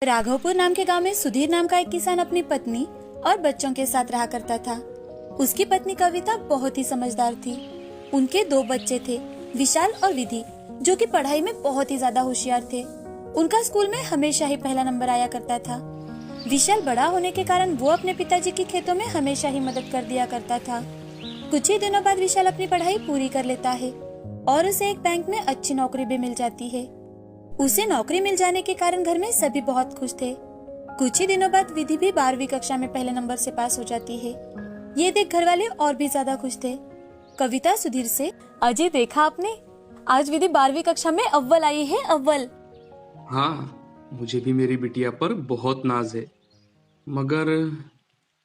राघवपुर नाम के गांव में सुधीर नाम का एक किसान अपनी पत्नी और बच्चों के साथ रहा करता था। उसकी पत्नी कविता बहुत ही समझदार थी। उनके 2 बच्चे थे, विशाल और विधि, जो कि पढ़ाई में बहुत ही ज्यादा होशियार थे। उनका स्कूल में हमेशा ही पहला नंबर आया करता था। विशाल बड़ा होने के कारण वो अपने पिताजी की खेतों में हमेशा ही मदद कर दिया करता था। कुछ ही दिनों बाद विशाल अपनी पढ़ाई पूरी कर लेता है और उसे एक बैंक में अच्छी नौकरी भी मिल जाती है। उसे नौकरी मिल जाने के कारण घर में सभी बहुत खुश थे। कुछ ही दिनों बाद विधि भी 12वीं कक्षा में पहले नंबर से पास हो जाती है। ये देख घर वाले और भी ज्यादा खुश थे। कविता सुधीर से, अजय देखा आपने, आज विधि 12वीं कक्षा में अव्वल आई है, अव्वल। हाँ, मुझे भी मेरी बिटिया पर बहुत नाज है, मगर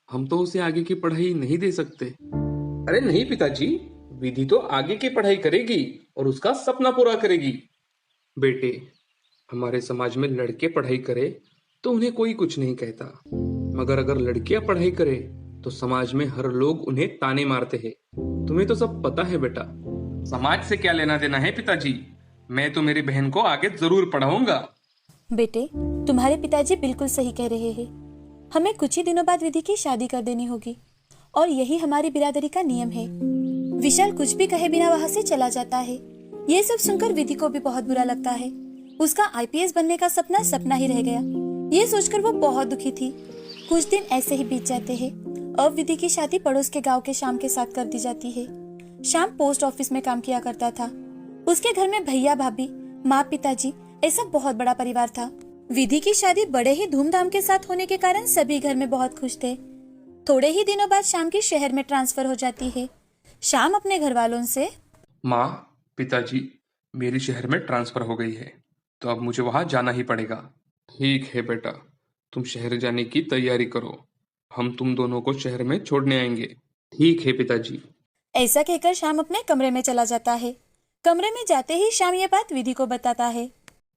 हम तो उसे आगे की पढ़ाई नहीं दे सकते। अरे नहीं पिताजी, विधि तो आगे की पढ़ाई करेगी और उसका सपना पूरा करेगी। बेटे, हमारे समाज में लड़के पढ़ाई करे तो उन्हें कोई कुछ नहीं कहता, मगर अगर लड़कियां पढ़ाई करे तो समाज में हर लोग उन्हें ताने मारते हैं। तुम्हें तो सब पता है बेटा। समाज से क्या लेना देना है पिताजी, मैं तो मेरी बहन को आगे जरूर पढ़ाऊंगा। बेटे, तुम्हारे पिताजी बिल्कुल सही कह रहे हैं। हमें कुछ ही दिनों बाद विधि की शादी कर देनी होगी और यही हमारी बिरादरी का नियम है। विशाल कुछ भी कहे बिना वहाँ से चला जाता है। ये सब सुनकर विधि को भी बहुत बुरा लगता है। उसका आईपीएस बनने का सपना सपना ही रह गया। ये सोचकर वो बहुत दुखी थी। कुछ दिन ऐसे ही बीत जाते हैं। अब विधि की शादी पड़ोस के गांव के श्याम के साथ कर दी जाती है। श्याम पोस्ट ऑफिस में काम किया करता था। उसके घर में भैया भाभी, माँ, पिताजी, ऐसा बहुत बड़ा परिवार था। विधि की शादी बड़े ही धूमधाम के साथ होने के कारण सभी घर में बहुत खुश थे। थोड़े ही दिनों बाद श्याम की शहर में ट्रांसफर हो जाती है। श्याम अपने घर वालों से, माँ, पिताजी, मेरी शहर में ट्रांसफर हो गई है, तो अब मुझे वहां जाना ही पड़ेगा। ठीक है बेटा, तुम शहर जाने की तैयारी करो, हम तुम दोनों को शहर में छोड़ने आएंगे। ठीक है पिताजी। ऐसा कहकर श्याम अपने कमरे में चला जाता है। कमरे में जाते ही श्याम ये बात विधि को बताता है।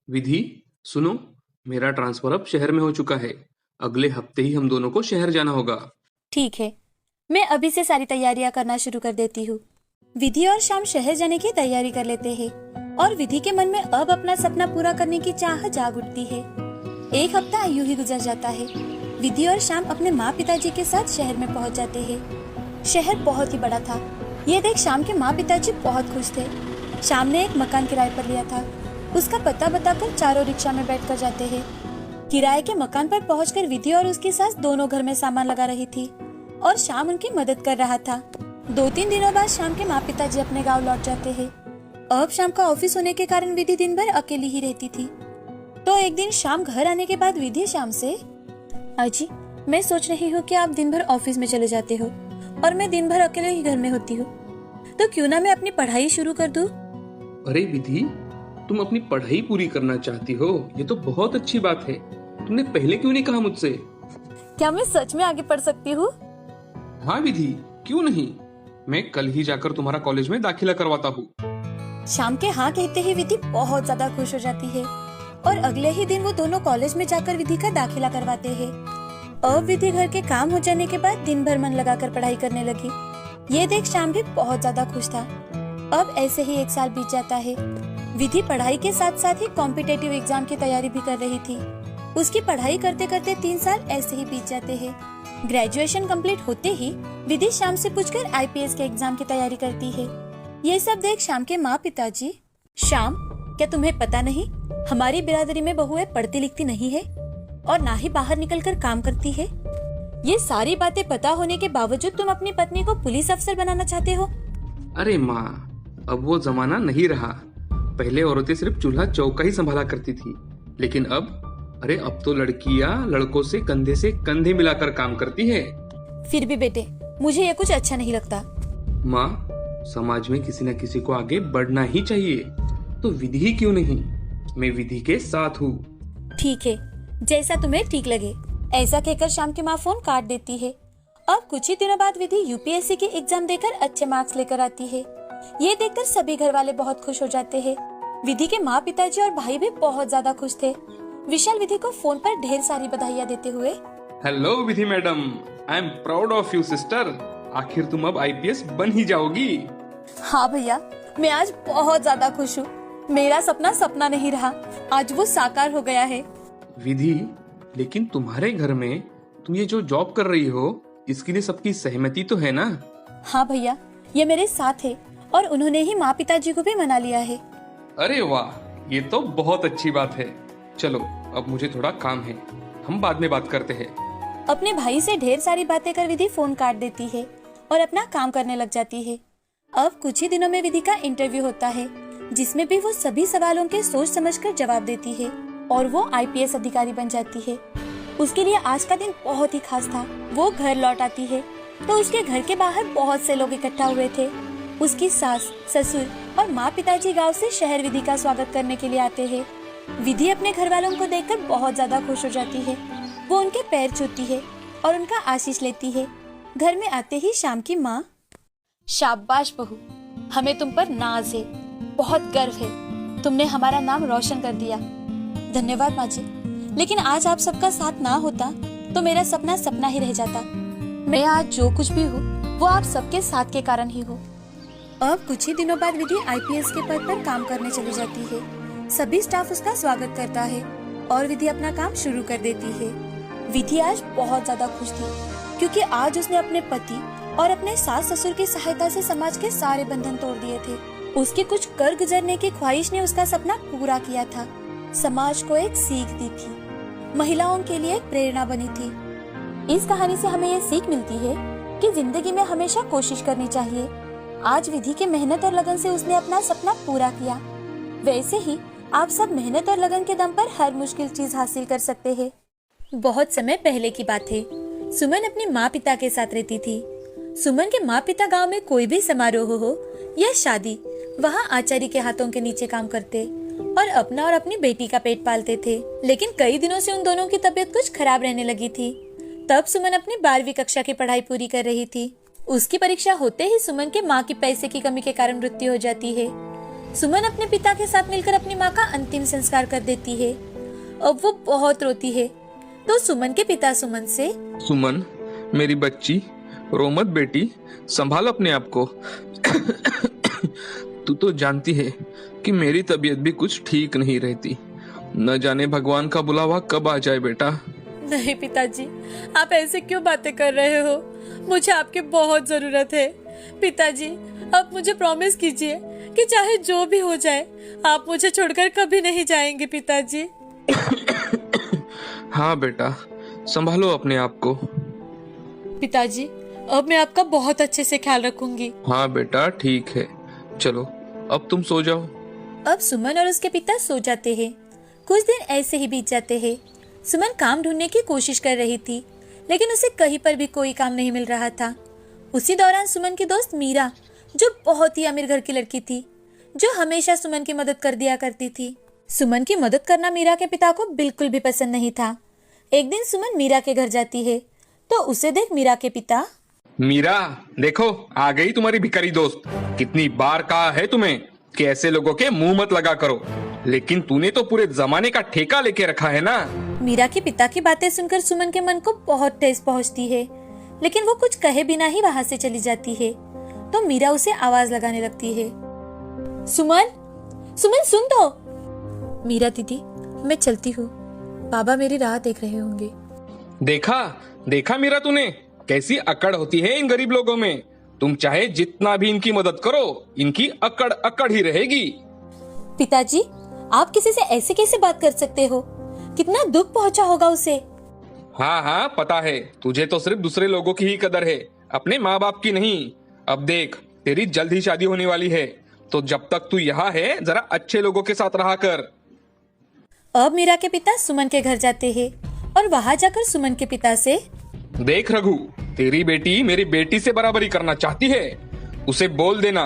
विधि, सुनो, मेरा ट्रांसफर अब शहर में हो चुका है। अगले हफ्ते ही हम दोनों को शहर जाना होगा। ठीक है, मैं अभी से सारी तैयारियां करना शुरू कर देती हूँ। विधि और श्याम शहर जाने की तैयारी कर लेते हैं और विधि के मन में अब अपना सपना पूरा करने की चाह जाग उठती है। एक हफ्ता यूं ही गुजर जाता है। विधि और श्याम अपने माँ पिताजी के साथ शहर में पहुँच जाते हैं। शहर बहुत ही बड़ा था। ये देख श्याम के माँ पिताजी बहुत खुश थे। श्याम ने एक मकान किराए पर लिया था। उसका पता बताकर चारों रिक्शा में बैठकर जाते हैं। किराए के मकान पर पहुंचकर विधि और उसकी सास दोनों घर में सामान लगा रही थी और श्याम उनकी मदद कर रहा था। 2-3 दिनों बाद श्याम के माँ पिताजी अपने गांव लौट जाते हैं। अब शाम का ऑफिस होने के कारण विधि दिन भर अकेली ही रहती थी। तो एक दिन शाम घर आने के बाद विधि श्याम से, अजी, मैं सोच रही हूँ कि आप दिन भर ऑफिस में चले जाते हो और मैं दिन भर अकेले ही घर में होती हूँ, तो क्यों ना मैं अपनी पढ़ाई शुरू कर दूं? अरे विधि, तुम अपनी पढ़ाई पूरी करना चाहती हो, ये तो बहुत अच्छी बात है। तुमने पहले क्यों नहीं कहा मुझसे? क्या मैं सच में आगे पढ़ सकती हूँ? हाँ विधि, क्यों नहीं, मैं कल ही जाकर तुम्हारा कॉलेज में दाखिला करवाता हूँ। शाम के हाँ कहते ही विधि बहुत ज्यादा खुश हो जाती है और अगले ही दिन वो दोनों कॉलेज में जाकर विधि का दाखिला करवाते हैं। अब विधि घर के काम हो जाने के बाद दिन भर मन लगाकर पढ़ाई करने लगी। ये देख श्याम भी बहुत ज्यादा खुश था। अब ऐसे ही 1 साल बीत जाता है। विधि पढ़ाई के साथ साथ ही कॉम्पिटेटिव एग्जाम की तैयारी भी कर रही थी। उसकी पढ़ाई करते करते 3 साल ऐसे ही बीत जाते हैं। ग्रेजुएशन कंप्लीट होते ही विधि श्याम से पूछकर आईपीएस के एग्जाम की तैयारी करती है। ये सब देख श्याम के माँ पिताजी, श्याम, क्या तुम्हें पता नहीं, हमारी बिरादरी में बहुएं पढ़ती लिखती नहीं है और ना ही बाहर निकलकर काम करती है। ये सारी बातें पता होने के बावजूद तुम अपनी पत्नी को पुलिस अफसर बनाना चाहते हो। अरे माँ, अब वो जमाना नहीं रहा। पहले औरतें सिर्फ चूल्हा चौका ही संभाला करती थी, लेकिन अब तो लड़कियां लड़कों से कंधे मिलाकर काम करती है। फिर भी बेटे, मुझे ये कुछ अच्छा नहीं लगता। माँ, समाज में किसी न किसी को आगे बढ़ना ही चाहिए, तो विधि ही क्यों नहीं, मैं विधि के साथ हूँ। ठीक है, जैसा तुम्हें ठीक लगे। ऐसा कहकर श्याम की माँ फोन काट देती है। अब कुछ ही दिनों बाद विधि यूपीएससी की एग्जाम देकर अच्छे मार्क्स लेकर आती है। ये देखकर सभी घर वाले बहुत खुश हो जाते हैं। विधि के माँ पिताजी और भाई भी बहुत ज्यादा खुश थे। विशाल विधि को फोन पर ढेर सारी बधाइयाँ देते हुए, hello Vidhi madam, I am proud of you sister, आखिर तुम अब आईपीएस बन ही जाओगी। हाँ भैया, मैं आज बहुत ज्यादा खुश हूँ। मेरा सपना सपना नहीं रहा, आज वो साकार हो गया है। विधि, लेकिन तुम्हारे घर में तुम ये जो जॉब कर रही हो, इसके लिए सबकी सहमति तो है ना? हाँ भैया, ये मेरे साथ है और उन्होंने ही माँ पिताजी को भी मना लिया है। अरे वाह, ये तो बहुत अच्छी बात है। चलो अब मुझे थोड़ा काम है, हम बाद में बात करते हैं। अपने भाई से ढेर सारी बातें कर विधि फोन काट देती है और अपना काम करने लग जाती है। अब कुछ ही दिनों में विधि का इंटरव्यू होता है, जिसमें भी वो सभी सवालों के सोच समझकर जवाब देती है और वो आईपीएस अधिकारी बन जाती है। उसके लिए आज का दिन बहुत ही खास था। वो घर लौट आती है तो उसके घर के बाहर बहुत से लोग इकट्ठा हुए थे। उसकी सास, ससुर और माँ पिताजी गांव से शहर विधि का स्वागत करने के लिए आते हैं। विधि अपने घर वालों को देखकर बहुत ज्यादा खुश हो जाती है। वो उनके पैर छूती है और उनका आशीष लेती है। घर में आते ही शाम की माँ, शाबाश बहू, हमें तुम पर नाज है, बहुत गर्व है, तुमने हमारा नाम रोशन कर दिया। धन्यवाद माँ जी, लेकिन आज आप सबका साथ ना होता तो मेरा सपना सपना ही रह जाता। मैं आज जो कुछ भी हूँ वो आप सबके साथ के कारण ही हूँ। अब कुछ ही दिनों बाद विधि आईपीएस के पद पर काम करने चली जाती है। सभी स्टाफ उसका स्वागत करता है और विधि अपना काम शुरू कर देती है। विधि आज बहुत ज्यादा खुश थी क्योंकि आज उसने अपने पति और अपने सास ससुर की सहायता से समाज के सारे बंधन तोड़ दिए थे। उसके कुछ कर गुजरने की ख्वाहिश ने उसका सपना पूरा किया था। समाज को एक सीख दी थी, महिलाओं के लिए एक प्रेरणा बनी थी। इस कहानी से हमें ये सीख मिलती है कि जिंदगी में हमेशा कोशिश करनी चाहिए। आज विधि के मेहनत और लगन से उसने अपना सपना पूरा किया। वैसे ही आप सब मेहनत और लगन के दम पर हर मुश्किल चीज हासिल कर सकते हैं। बहुत समय पहले की बात है। सुमन अपनी माँ पिता के साथ रहती थी। सुमन के माँ पिता गांव में कोई भी समारोह हो या शादी, वहाँ आचार्य के हाथों के नीचे काम करते और अपना और अपनी बेटी का पेट पालते थे। लेकिन कई दिनों से उन दोनों की तबीयत कुछ खराब रहने लगी थी। तब सुमन अपनी 12वीं कक्षा की पढ़ाई पूरी कर रही थी। उसकी परीक्षा होते ही सुमन के माँ की पैसे की कमी के कारण मृत्यु हो जाती है। सुमन अपने पिता के साथ मिलकर अपनी माँ का अंतिम संस्कार कर देती है। अब वो बहुत रोती है तो सुमन के पिता सुमन से, सुमन मेरी बच्ची, रो मत बेटी, संभाल अपने आप को। तू तो जानती है कि मेरी तबीयत भी कुछ ठीक नहीं रहती। न जाने भगवान का बुलावा कब आ जाए बेटा। नहीं पिताजी, आप ऐसे क्यों बातें कर रहे हो? मुझे आपकी बहुत जरूरत है। पिताजी, आप मुझे प्रॉमिस कीजिए कि चाहे जो भी हो जाए आप मुझे छोड़कर कभी नहीं जाएंगे पिताजी। हाँ बेटा, संभालो अपने आप को। पिताजी, अब मैं आपका बहुत अच्छे से ख्याल रखूंगी। हाँ बेटा, ठीक है, चलो अब तुम सो जाओ। अब सुमन और उसके पिता सो जाते हैं। कुछ दिन ऐसे ही बीत जाते हैं। सुमन काम ढूंढने की कोशिश कर रही थी, लेकिन उसे कहीं पर भी कोई काम नहीं मिल रहा था। उसी दौरान सुमन की दोस्त मीरा, जो बहुत ही अमीर घर की लड़की थी, जो हमेशा सुमन की मदद कर दिया करती थी। सुमन की मदद करना मीरा के पिता को बिल्कुल भी पसंद नहीं था। एक दिन सुमन मीरा के घर जाती है तो उसे देख मीरा के पिता, मीरा देखो, आ गई तुम्हारी भिखारी दोस्त। कितनी बार कहा है तुम्हें कि ऐसे लोगों के मुंह मत लगा करो, लेकिन तूने तो पूरे जमाने का ठेका लेके रखा है ना। मीरा के पिता की बातें सुनकर सुमन के मन को बहुत ठेस पहुंचती है, लेकिन वो कुछ कहे बिना ही वहाँ से चली जाती है। तो मीरा उसे आवाज लगाने लगती है, सुमन, सुमन सुन तो। मीरा दीदी, मैं चलती हूँ, बाबा मेरी राह देख रहे होंगे। देखा देखा मीरा, तूने कैसी अकड़ होती है इन गरीब लोगों में। तुम चाहे जितना भी इनकी मदद करो, इनकी अकड़ अकड़ ही रहेगी। पिताजी, आप किसी से ऐसे कैसे बात कर सकते हो? कितना दुख पहुंचा होगा उसे। हाँ हाँ पता है, तुझे तो सिर्फ दूसरे लोगों की ही कदर है, अपने माँ बाप की नहीं। अब देख, तेरी जल्द ही शादी होने वाली है, तो जब तक तू यहाँ है जरा अच्छे लोगों के साथ रहा कर। अब मीरा के पिता सुमन के घर जाते हैं और वहाँ जाकर सुमन के पिता से, देख रघु, तेरी बेटी मेरी बेटी से बराबरी करना चाहती है, उसे बोल देना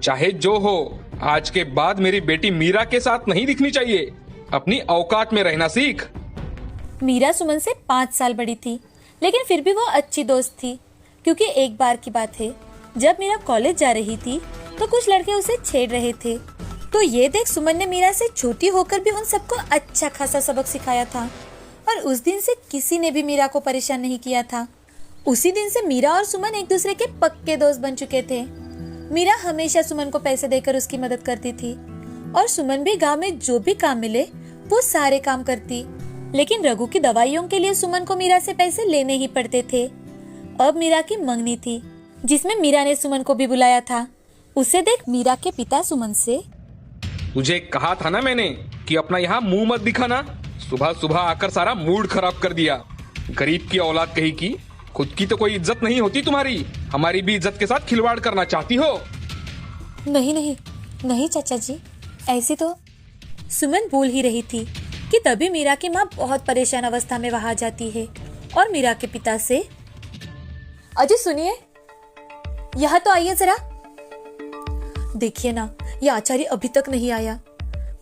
चाहे जो हो, आज के बाद मेरी बेटी मीरा के साथ नहीं दिखनी चाहिए। अपनी औकात में रहना सीख। मीरा सुमन से 5 साल बड़ी थी, लेकिन फिर भी वो अच्छी दोस्त थी। क्योंकि एक बार की बात है, जब मीरा कॉलेज जा रही थी तो कुछ लड़के उसे छेड़ रहे थे। तो ये देख सुमन ने मीरा से छोटी होकर भी उन सबको अच्छा खासा सबक सिखाया था और उस दिन से किसी ने भी मीरा को परेशान नहीं किया था। उसी दिन से मीरा और सुमन एक दूसरे के पक्के दोस्त बन चुके थे। मीरा हमेशा सुमन को पैसे देकर उसकी मदद करती थी और सुमन भी गांव में जो भी काम मिले वो सारे काम करती। लेकिन रघु की दवाइयों के लिए सुमन को मीरा से पैसे लेने ही पड़ते थे। अब मीरा की मंगनी थी, जिसमें मीरा ने सुमन को भी बुलाया था। उसे देख मीरा के पिता सुमन से, तुझे कहा था ना मैंने कि अपना यहाँ मुंह मत दिखाना। सुबह सुबह आकर सारा मूड खराब कर दिया। गरीब की औलाद कहीं की, खुद की तो कोई इज्जत नहीं होती तुम्हारी, हमारी भी इज्जत के साथ खिलवाड़ करना चाहती हो। नहीं नहीं नहीं चाचा जी, ऐसी तो। सुमन बोल ही रही थी कि तभी मीरा की माँ बहुत परेशान अवस्था में वहां जाती है और मीरा के पिता से, अजय सुनिए, यहाँ तो आइए जरा। देखिए ना, ये आचार्य अभी तक नहीं आया।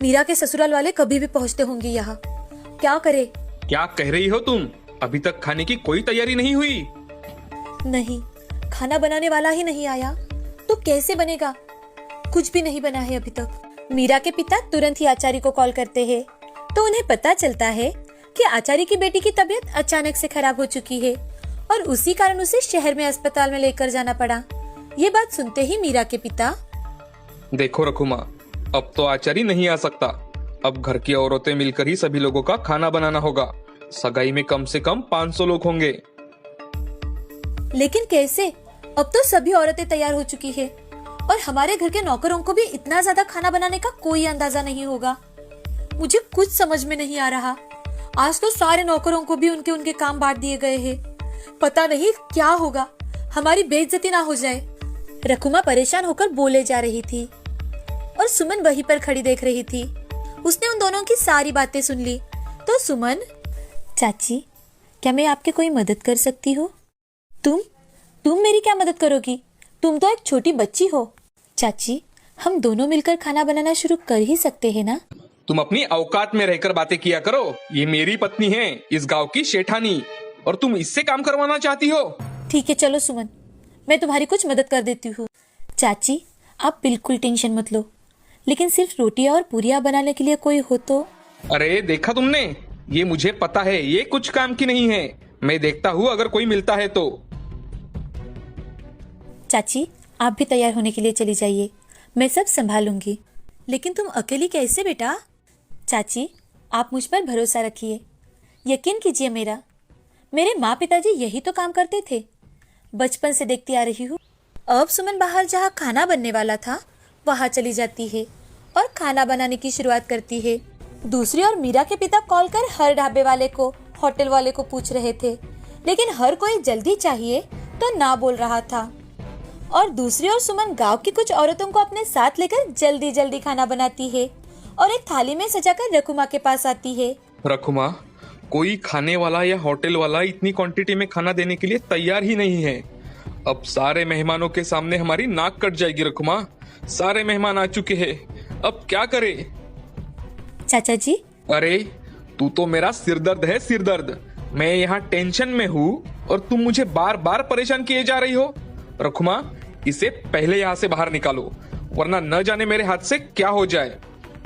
मीरा के ससुराल वाले कभी भी पहुंचते होंगे यहाँ। क्या करे? क्या कह रही हो तुम? अभी तक खाने की कोई तैयारी नहीं हुई? नहीं, खाना बनाने वाला ही नहीं आया तो कैसे बनेगा? कुछ भी नहीं बना है अभी तक। मीरा के पिता तुरंत ही आचार्य को कॉल करते हैं तो उन्हें पता चलता है कि आचार्य की बेटी की तबीयत अचानक से खराब हो चुकी है और उसी कारण उसे शहर में अस्पताल में लेकर जाना पड़ा। ये बात सुनते ही मीरा के पिता, देखो रखुमा, अब तो आचार्य नहीं आ सकता। अब घर की औरतें मिलकर ही सभी लोगों का खाना बनाना होगा। सगाई में कम से कम 500 लोग होंगे। लेकिन कैसे? अब तो सभी औरतें तैयार हो चुकी है और हमारे घर के नौकरों को भी इतना ज्यादा खाना बनाने का कोई अंदाजा नहीं होगा। मुझे कुछ समझ में नहीं आ रहा। आज तो सारे नौकरों को भी उनके उनके काम बांट दिए गए हैं। पता नहीं क्या होगा, हमारी बेइज्जती ना हो जाए। रकुमा परेशान होकर बोले जा रही थी और सुमन वहीं पर खड़ी देख रही थी। उसने उन दोनों की सारी बातें सुन ली तो सुमन, चाची, क्या मैं आपकी कोई मदद कर सकती हूँ? तुम मेरी क्या मदद करोगी? तुम तो एक छोटी बच्ची हो। चाची, हम दोनों मिलकर खाना बनाना शुरू कर ही सकते हैं ना? तुम अपनी औकात में रहकर बातें किया करो। ये मेरी पत्नी है, इस गांव की शेठानी, और तुम इससे काम करवाना चाहती हो? ठीक है, चलो सुमन, मैं तुम्हारी कुछ मदद कर देती हूँ। चाची, आप बिल्कुल टेंशन मत लो, लेकिन सिर्फ रोटियां और पूरियां बनाने के लिए कोई हो तो। अरे देखा तुमने, ये मुझे पता है, ये कुछ काम की नहीं है। मैं देखता हूँ अगर कोई मिलता है तो। चाची, आप भी तैयार होने के लिए चली जाइए, मैं सब संभालूंगी। लेकिन तुम अकेली कैसे बेटा? चाची, आप मुझ पर भरोसा रखिए, यकीन कीजिए मेरे माँ पिताजी यही तो काम करते थे, बचपन से देखती आ रही हूँ। अब सुमन बाहर जहाँ खाना बनने वाला था वहाँ चली जाती है और खाना बनाने की शुरुआत करती है। दूसरी ओर मीरा के पिता कॉल कर हर ढाबे वाले को, होटल वाले को पूछ रहे थे, लेकिन हर कोई जल्दी चाहिए तो ना बोल रहा था। और दूसरी ओर सुमन गांव की कुछ औरतों को अपने साथ लेकर जल्दी जल्दी खाना बनाती है और एक थाली में सजाकर रकुमा के पास आती है। रकुमा, कोई खाने वाला या होटल वाला इतनी क्वांटिटी में खाना देने के लिए तैयार ही नहीं है। अब सारे मेहमानों के सामने हमारी नाक कट जाएगी रकुमा। सारे मेहमान आ चुके हैं, अब क्या करें? चाचा जी, अरे तू तो मेरा सिरदर्द है, सिरदर्द। मैं यहाँ टेंशन में हूँ और तुम मुझे बार बार परेशान किए जा रही हो। रकुमा, इसे पहले यहाँ से बाहर निकालो, वरना न जाने मेरे हाथ से क्या हो जाए।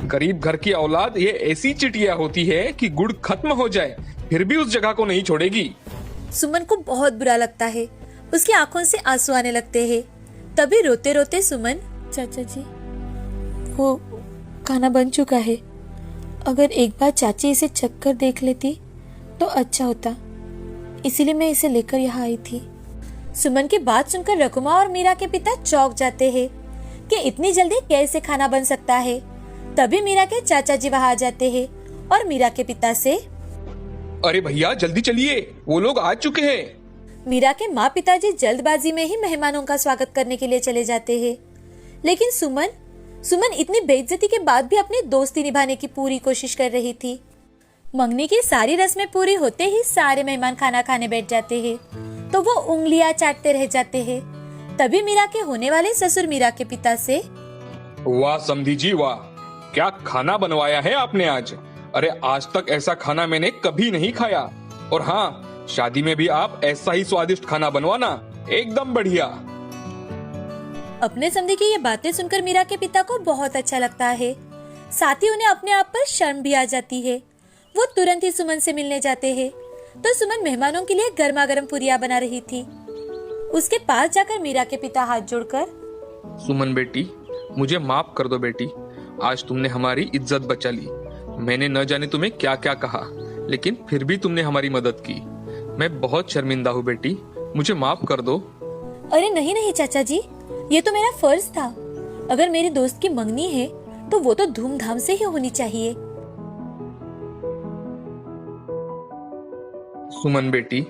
गरीब घर की औलाद ये ऐसी चिटिया होती है कि गुड़ खत्म हो जाए फिर भी उस जगह को नहीं छोड़ेगी। सुमन को बहुत बुरा लगता है, उसकी आंखों से आंसू आने लगते हैं। तभी रोते रोते सुमन, चाचा जी, वो खाना बन चुका है, अगर एक बार चाची इसे चखकर देख लेती तो अच्छा होता, इसीलिए मैं इसे लेकर यहाँ आई थी। सुमन की बात सुनकर रकुमा और मीरा के पिता चौंक जाते हैं कि इतनी जल्दी कैसे खाना बन सकता है। तभी मीरा के चाचा जी वहां आ जाते हैं और मीरा के पिता से, अरे भैया जल्दी चलिए, वो लोग आ चुके हैं। मीरा के माँ पिताजी जल्दबाजी में ही मेहमानों का स्वागत करने के लिए चले जाते हैं, लेकिन सुमन इतनी बेइज्जती के बाद भी अपनी दोस्ती निभाने की पूरी कोशिश कर रही थी। मंगनी की सारी रस्में पूरी होते ही सारे मेहमान खाना खाने बैठ जाते हैं तो वो उंगलियां चाटते रह जाते हैं। तभी मीरा के होने वाले ससुर मीरा के पिता से, वाह समधी जी वाह, क्या खाना बनवाया है आपने आज। अरे आज तक ऐसा खाना मैंने कभी नहीं खाया, और हाँ, शादी में भी आप ऐसा ही स्वादिष्ट खाना बनवाना, एकदम बढ़िया। अपने समधी की ये बातें सुनकर मीरा के पिता को बहुत अच्छा लगता है, साथ ही उन्हें अपने आप पर शर्म भी आ जाती है। वो तुरंत ही सुमन से मिलने जाते हैं तो सुमन मेहमानों के लिए गर्मा गर्म पूरियां बना रही थी। उसके पास जाकर मीरा के पिता हाथ जोड़कर, सुमन बेटी, मुझे माफ कर दो बेटी, आज तुमने हमारी इज्जत बचा ली। मैंने न जाने तुम्हें क्या क्या कहा, लेकिन फिर भी तुमने हमारी मदद की। मैं बहुत शर्मिंदा हूँ बेटी, मुझे माफ कर दो। अरे नहीं नहीं चाचा जी, ये तो मेरा फर्ज था। अगर मेरे दोस्त की मंगनी है तो वो तो धूमधाम से ही होनी चाहिए। सुमन बेटी,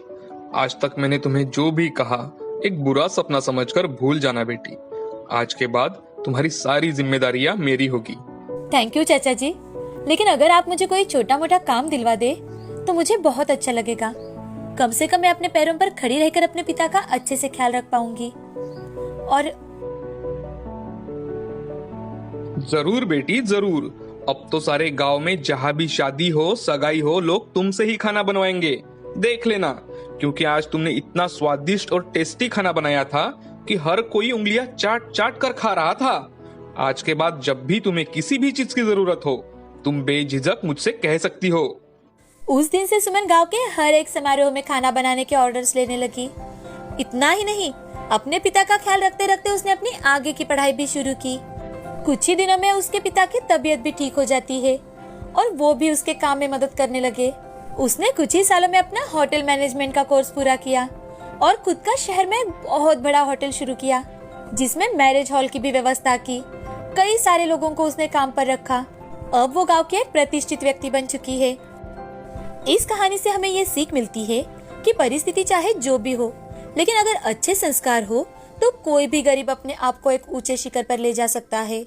आज तक मैंने तुम्हें जो भी कहा एक बुरा सपना समझकर भूल जाना बेटी। आज के बाद तुम्हारी सारी जिम्मेदारियां मेरी होगी। थैंक यू चाचा जी, लेकिन अगर आप मुझे कोई छोटा मोटा काम दिलवा दे तो मुझे बहुत अच्छा लगेगा। कम से कम मैं अपने पैरों पर खड़ी रहकर अपने पिता का अच्छे से ख्याल रख पाऊंगी। और जरूर बेटी जरूर। अब तो सारे गांव में जहां भी शादी हो सगाई हो लोग तुमसे ही खाना बनवाएंगे, देख लेना। क्योंकि आज तुमने इतना स्वादिष्ट और टेस्टी खाना बनाया था कि हर कोई उंगलियां चाट चाट कर खा रहा था। आज के बाद जब भी तुम्हें किसी भी चीज की जरूरत हो तुम बेझिझक मुझसे कह सकती हो। उस दिन से सुमन गांव के हर एक समारोह में खाना बनाने के ऑर्डर्स लेने लगी। इतना ही नहीं, अपने पिता का ख्याल रखते रखते उसने अपनी आगे की पढ़ाई भी शुरू की। कुछ ही दिनों में उसके पिता की तबीयत भी ठीक हो जाती है और वो भी उसके काम में मदद करने लगे। उसने कुछ ही सालों में अपना होटल मैनेजमेंट का कोर्स पूरा किया और खुद का शहर में बहुत बड़ा होटल शुरू किया, जिसमें मैरिज हॉल की भी व्यवस्था की। कई सारे लोगों को उसने काम पर रखा। अब वो गांव की एक प्रतिष्ठित व्यक्ति बन चुकी है। इस कहानी से हमें ये सीख मिलती है कि परिस्थिति चाहे जो भी हो, लेकिन अगर अच्छे संस्कार हो तो कोई भी गरीब अपने आप को एक ऊंचे शिखर पर ले जा सकता है।